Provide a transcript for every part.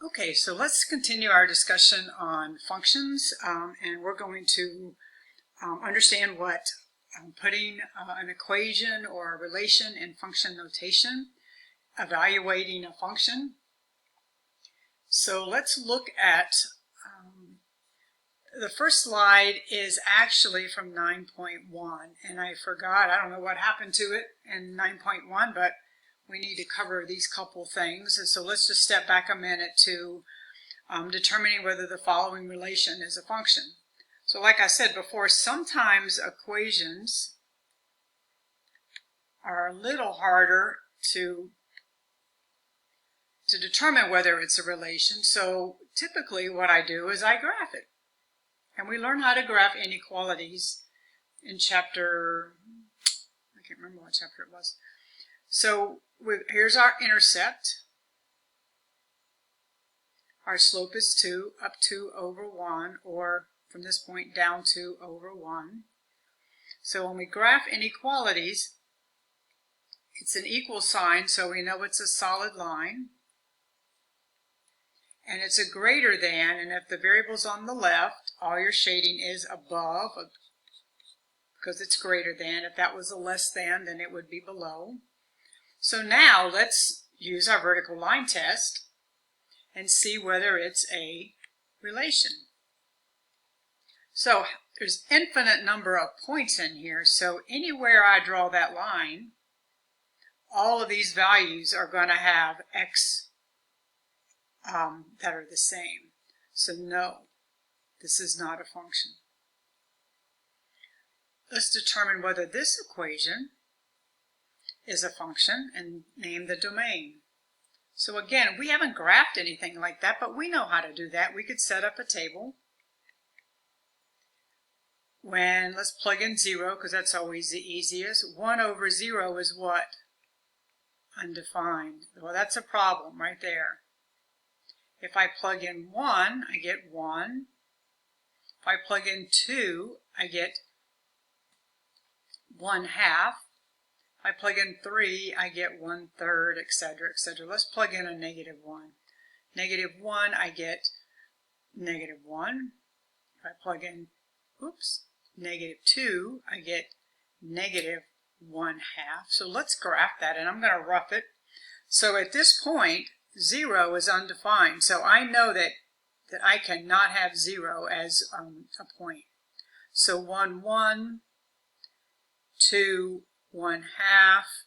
Okay, so let's continue our discussion on functions, and we're going to understand what putting an equation or a relation in function notation, evaluating a function. So let's look at the first slide is actually from 9.1, and I forgot, I don't know what happened to it in 9.1, but we need to cover these couple things. And so let's just step back a minute to determining whether the following relation is a function. So like I said before, sometimes equations are a little harder to determine whether it's a relation. So typically what I do is I graph it. And we learn how to graph inequalities in chapter, I can't remember what chapter it was. So here's our intercept. Our slope is 2, up 2 over 1, or from this point down 2 over 1. So when we graph inequalities, it's an equal sign, so we know it's a solid line. And it's a greater than, and if the variable's on the left, all your shading is above, because it's greater than. If that was a less than, then it would be below. So now let's use our vertical line test and see whether it's a relation. So there's infinite number of points in here, so anywhere I draw that line, all of these values are going to have x that are the same. So no, this is not a function. Let's determine whether this equation is a function and name the domain. So again, we haven't graphed anything like that, but we know how to do that. We could set up a table. Let's plug in 0, because that's always the easiest. 1 over 0 is what? Undefined. Well, that's a problem right there. If I plug in 1, I get 1. If I plug in 2, I get 1/2. If I plug in 3, I get 1/3, etc., etc. Let's plug in a -1. -1, I get -1. If I plug in, -2, I get -1/2. So let's graph that, and I'm going to rough it. So at this point, 0 is undefined. So I know that I cannot have 0 as a point. So 1, 1, 2, 1/2,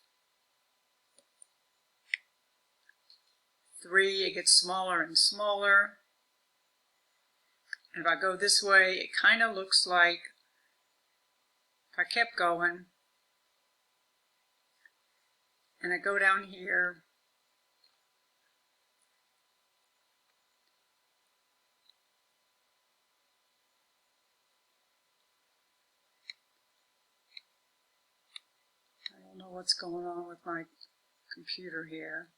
3, it gets smaller and smaller. And if I go this way, it kind of looks like, if I kept going, and I go down here, I don't know what's going on with my computer here.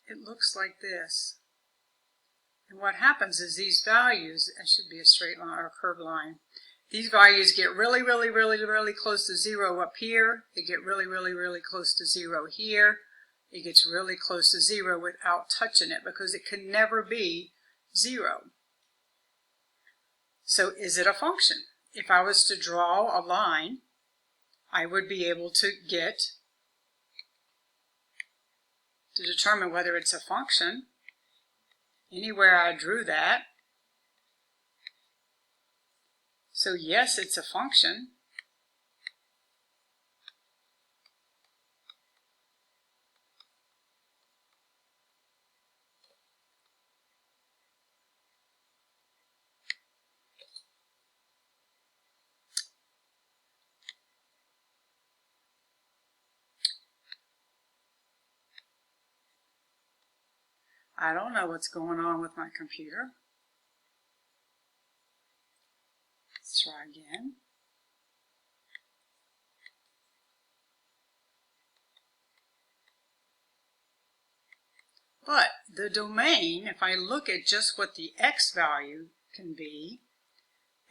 It looks like this. And what happens is these values, it should be a straight line or a curved line, these values get really, really, really, really close to 0 up here. They get really, really, really close to 0 here. It gets really close to 0 without touching it, because it can never be 0. So is it a function? If I was to draw a line, I would be able to determine whether it's a function anywhere I drew that. So yes, it's a function. I don't know what's going on with my computer. Let's try again. But the domain, if I look at just what the x value can be,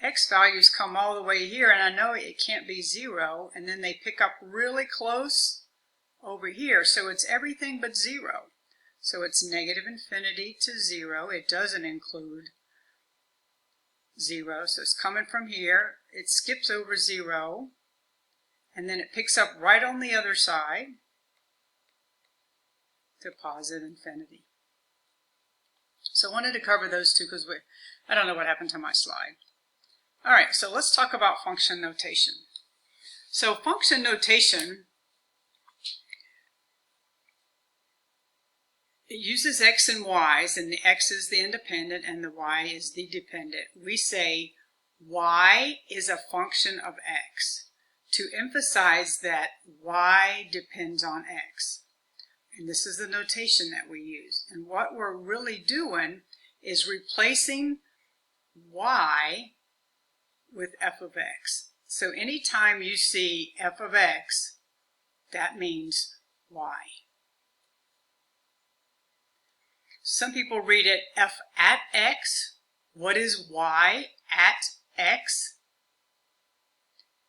x values come all the way here, and I know it can't be 0, and then they pick up really close over here, so it's everything but 0. So it's negative infinity to 0. It doesn't include 0. So it's coming from here. It skips over 0. And then it picks up right on the other side to positive infinity. So I wanted to cover those two because I don't know what happened to my slide. All right, so let's talk about function notation. So function notation, it uses x and y's, and the x is the independent and the y is the dependent. We say y is a function of x to emphasize that y depends on x. And this is the notation that we use. And what we're really doing is replacing y with f of x. So anytime you see f of x, that means y. Some people read it f at x. What is y at x?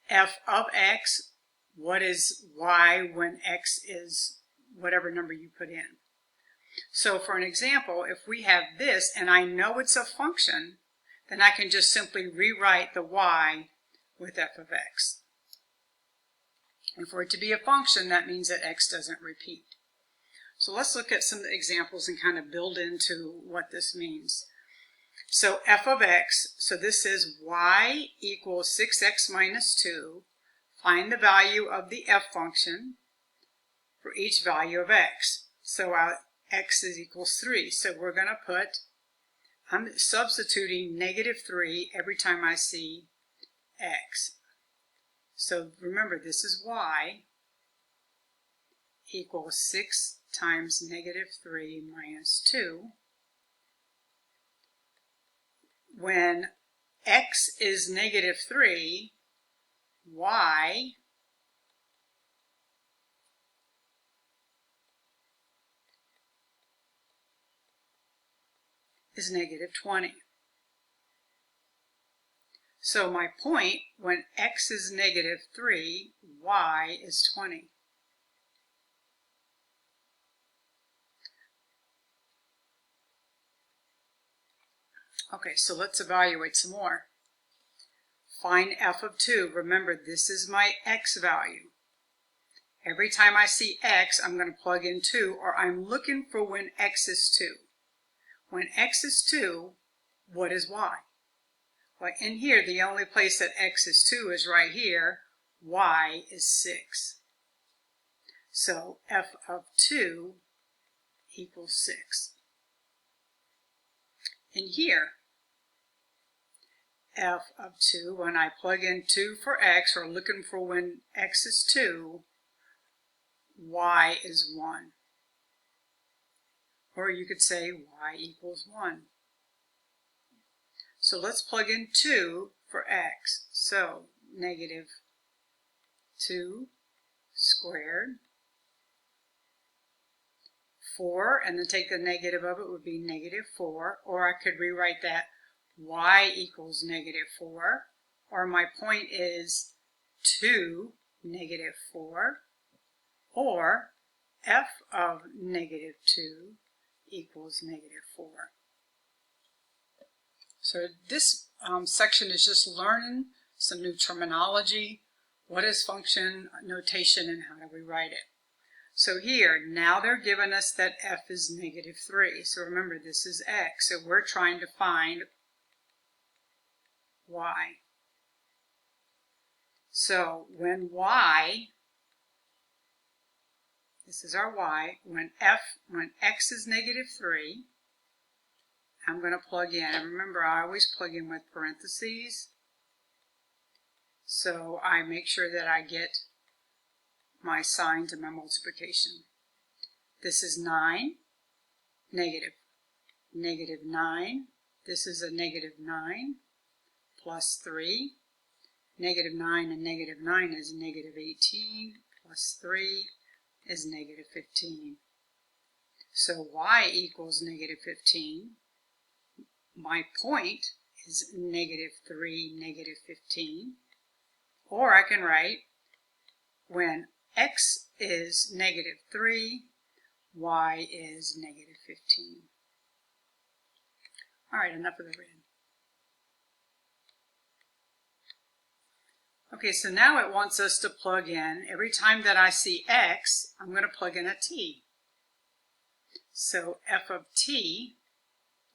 F of x. What is y when x is whatever number you put in? So for an example, if we have this and I know it's a function, then I can just simply rewrite the y with f of x. And for it to be a function, that means that x doesn't repeat. So let's look at some examples and kind of build into what this means. So f of x, so this is y equals 6x minus 2. Find the value of the f function for each value of x. So our x is equals 3. So we're going to put, I'm substituting negative 3 every time I see x. So remember, this is y equals 6 times negative 3 minus 2. When x is negative 3, y is negative 20. So my point, when x is negative 3, y is 20. Okay, so let's evaluate some more. Find f of 2. Remember, this is my x value. Every time I see x, I'm going to plug in 2, or I'm looking for when x is 2. When x is 2, what is y? Well, in here, the only place that x is 2 is right here. Y is 6. So f of 2 equals 6. In here, f of 2, when I plug in 2 for x, or looking for when x is 2, y is 1. Or you could say y equals 1. So let's plug in 2 for x. So negative 2 squared. 4, and then take the negative of it would be negative 4. Or I could rewrite that y equals negative 4. Or my point is 2 negative 4. Or f of negative 2 equals negative 4. So this section is just learning some new terminology. What is function notation and how do we write it? So here, now they're giving us that f is negative 3. So remember, this is x. So we're trying to find y. So when y, this is our y, when x is negative 3, I'm going to plug in. And remember, I always plug in with parentheses. So I make sure that I get my sign to my multiplication. This is 9, negative 9. This is a negative 9 plus 3. Negative 9 and negative 9 is negative 18 plus 3 is negative 15. So y equals negative 15. My point is negative 3, negative 15. Or I can write when x is negative 3, y is negative 15. All right, enough of the red. Okay, so now it wants us to plug in. Every time that I see x, I'm going to plug in a t. So f of t,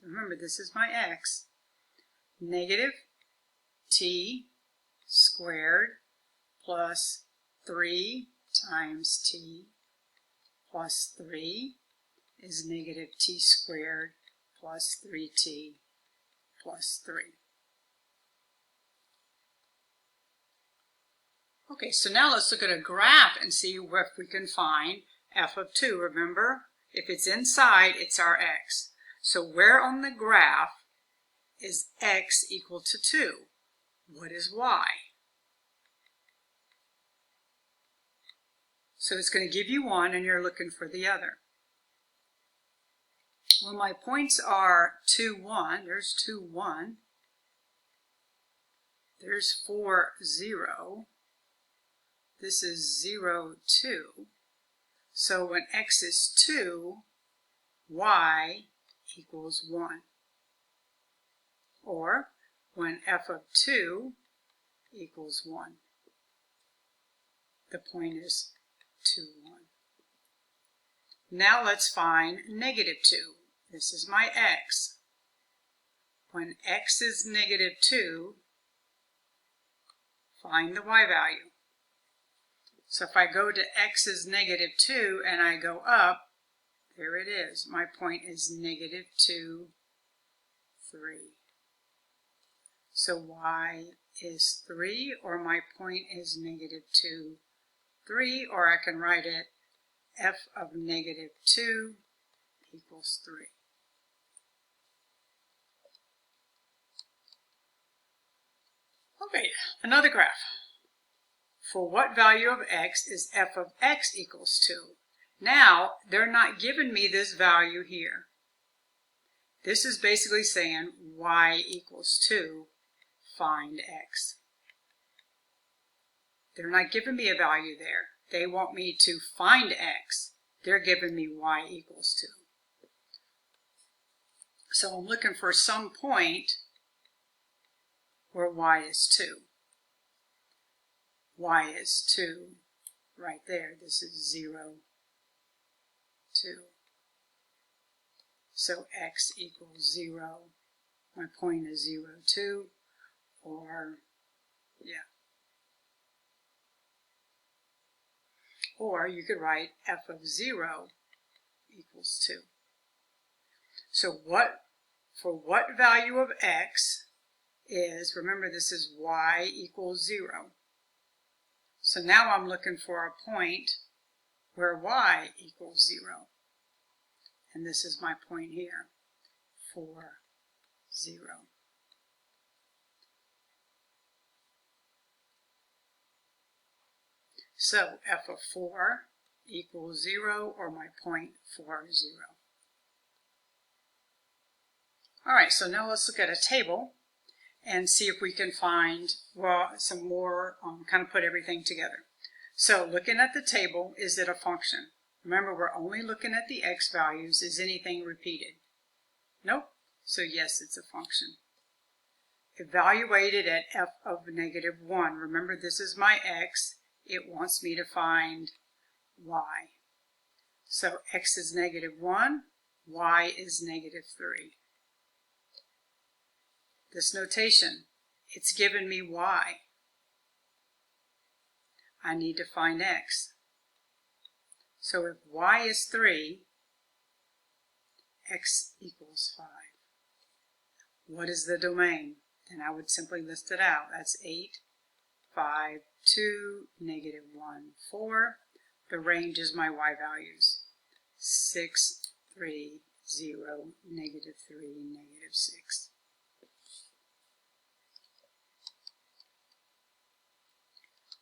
remember this is my x, negative t squared plus 3 times t plus 3 is negative t squared plus 3t plus 3. Okay, so now let's look at a graph and see if we can find f of 2. Remember, if it's inside, it's our x. So where on the graph is x equal to 2? What is y? So it's going to give you one and you're looking for the other. Well, my points are 2, 1. There's 2, 1. There's 4, 0. This is 0, 2. So when x is 2, y equals 1. Or when f of 2 equals 1. The point is 2, 1. Now let's find negative 2. This is my x. When x is negative 2, find the y value. So if I go to x is negative 2 and I go up, there it is. My point is negative 2, 3. So y is 3, or my point is negative 2, 3, or I can write it f of negative 2 equals 3. Okay, another graph. For what value of x is f of x equals 2? Now, they're not giving me this value here. This is basically saying y equals 2, find x. They're not giving me a value there. They want me to find x. They're giving me y equals 2. So I'm looking for some point where y is 2. Y is 2 right there. This is 0, 2. So x equals 0. My point is 0, 2, or, yeah. Or you could write f of 0 equals 2. So for what value of x is, remember this is y equals 0. So now I'm looking for a point where y equals 0. And this is my point here, 4, 0. So f of 4 equals 0, or my point 4, 0. All right, so now let's look at a table and see if we can find, well, some more, kind of put everything together. So looking at the table, is it a function? Remember, we're only looking at the x values. Is anything repeated? Nope. So yes, it's a function. Evaluated at f of negative 1. Remember, this is my x. It wants me to find y. So x is negative 1, y is negative 3. This notation, it's given me y. I need to find x. So if y is 3, x equals 5. What is the domain? Then I would simply list it out. That's 8, 5, 2, negative 1, 4. The range is my y values. 6, 3, 0, negative 3, negative 6.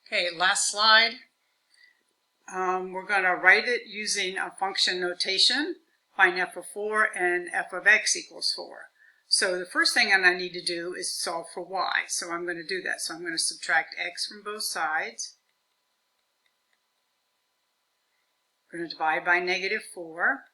Okay, last slide. We're going to write it using a function notation. Find f of 4 and f of x equals 4. So the first thing I need to do is solve for y. So I'm going to do that. So I'm going to subtract x from both sides. We're going to divide by negative 4.